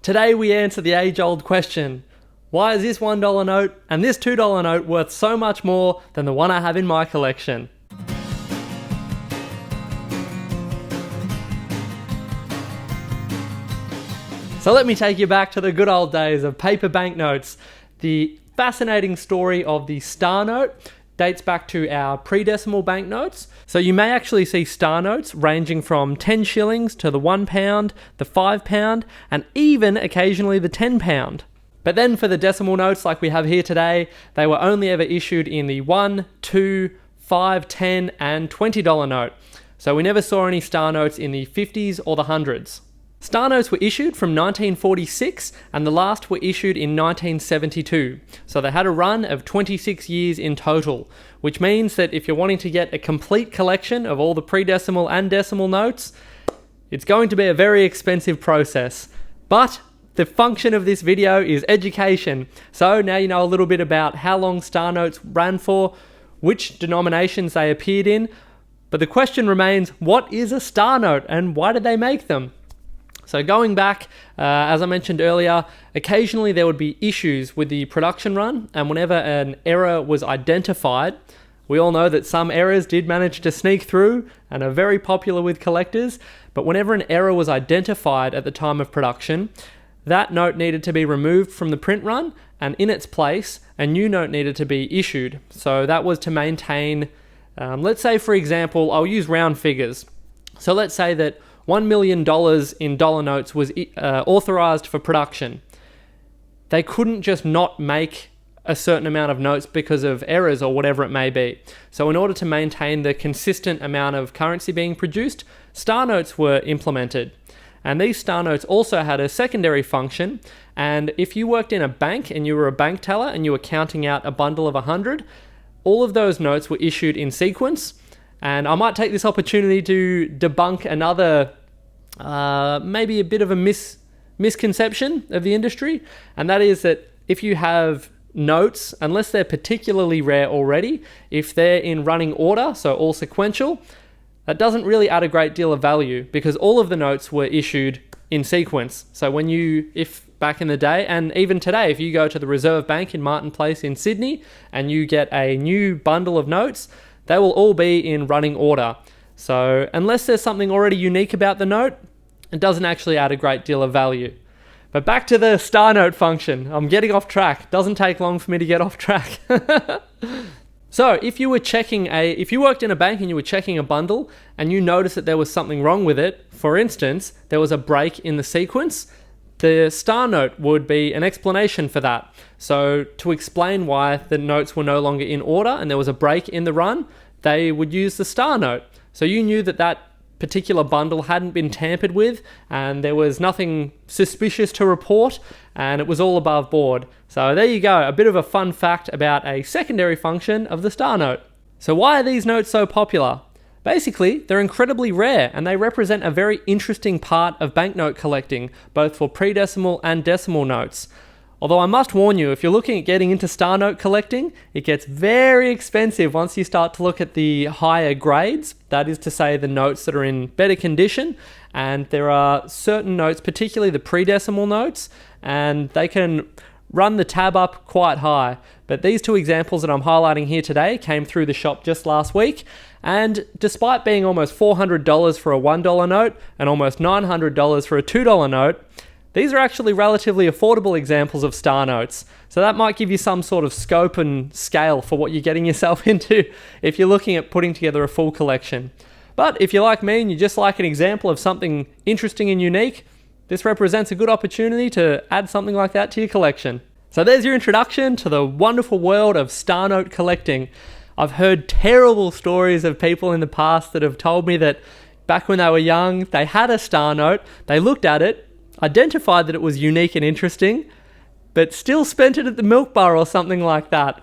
Today we answer the age-old question, why is this $1 note and this $2 note worth so much more than the one I have in my collection? So let me take you back to the good old days of paper banknotes. The fascinating story of the star note dates back to our pre-decimal banknotes. So you may actually see star notes ranging from 10 shillings to the £1, the £5, and even occasionally the £10. But then for the decimal notes like we have here today, they were only ever issued in the $1, $2, $5, $10, and $20 note. So we never saw any star notes in the 50s or the hundreds. Star notes were issued from 1946 and the last were issued in 1972. So they had a run of 26 years in total, which means that if you're wanting to get a complete collection of all the pre-decimal and decimal notes, it's going to be a very expensive process. But the function of this video is education. So now you know a little bit about how long star notes ran for, which denominations they appeared in. But the question remains, what is a star note and why did they make them? So going back, as I mentioned earlier, occasionally there would be issues with the production run, and whenever an error was identified, we all know that some errors did manage to sneak through and are very popular with collectors, but whenever an error was identified at the time of production, that note needed to be removed from the print run, and in its place, a new note needed to be issued. So that was to maintain, let's say for example, I'll use round figures. So let's say that $1 million in dollar notes was authorized for production. They couldn't just not make a certain amount of notes because of errors or whatever it may be. So in order to maintain the consistent amount of currency being produced, star notes were implemented. And these star notes also had a secondary function. And if you worked in a bank and you were a bank teller and you were counting out a bundle of 100, all of those notes were issued in sequence. And I might take this opportunity to debunk another, maybe a bit of a misconception of the industry. And that is that if you have notes, unless they're particularly rare already, if they're in running order, so all sequential, that doesn't really add a great deal of value because all of the notes were issued in sequence. So if back in the day, and even today, if you go to the Reserve Bank in Martin Place in Sydney and you get a new bundle of notes, they will all be in running order. So unless there's something already unique about the note, it doesn't actually add a great deal of value. But back to the star note function. I'm getting off track. Doesn't take long for me to get off track. So if you worked in a bank and you were checking a bundle and you noticed that there was something wrong with it, for instance, there was a break in the sequence, the star note would be an explanation for that. So to explain why the notes were no longer in order and there was a break in the run, they would use the star note. So you knew that that particular bundle hadn't been tampered with and there was nothing suspicious to report and it was all above board. So there you go, a bit of a fun fact about a secondary function of the star note. So why are these notes so popular? Basically, they're incredibly rare and they represent a very interesting part of banknote collecting, both for pre-decimal and decimal notes. Although I must warn you, if you're looking at getting into star note collecting, it gets very expensive once you start to look at the higher grades, that is to say the notes that are in better condition, and there are certain notes, particularly the pre-decimal notes, and they can run the tab up quite high. But these two examples that I'm highlighting here today came through the shop just last week, and despite being almost $400 for a $1 note and almost $900 for a $2 note, these are actually relatively affordable examples of star notes. So that might give you some sort of scope and scale for what you're getting yourself into if you're looking at putting together a full collection. But if you're like me and you just like an example of something interesting and unique, this represents a good opportunity to add something like that to your collection. So there's your introduction to the wonderful world of star note collecting. I've heard terrible stories of people in the past that have told me that back when they were young, they had a star note, they looked at it, identified that it was unique and interesting, but still spent it at the milk bar or something like that.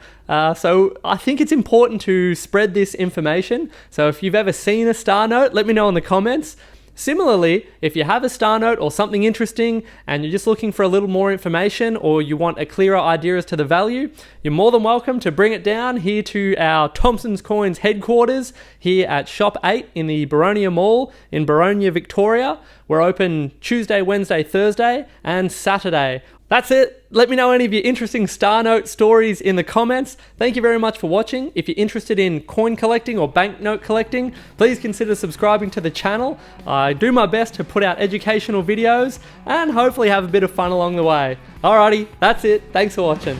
So I think it's important to spread this information. So if you've ever seen a star note, let me know in the comments. Similarly, if you have a star note or something interesting and you're just looking for a little more information or you want a clearer idea as to the value, you're more than welcome to bring it down here to our Thompson's Coins headquarters here at Shop 8 in the Boronia Mall in Boronia, Victoria. We're open Tuesday, Wednesday, Thursday and Saturday. That's it. Let me know any of your interesting star note stories in the comments. Thank you very much for watching. If you're interested in coin collecting or banknote collecting, please consider subscribing to the channel. I do my best to put out educational videos and hopefully have a bit of fun along the way. Alrighty, that's it. Thanks for watching.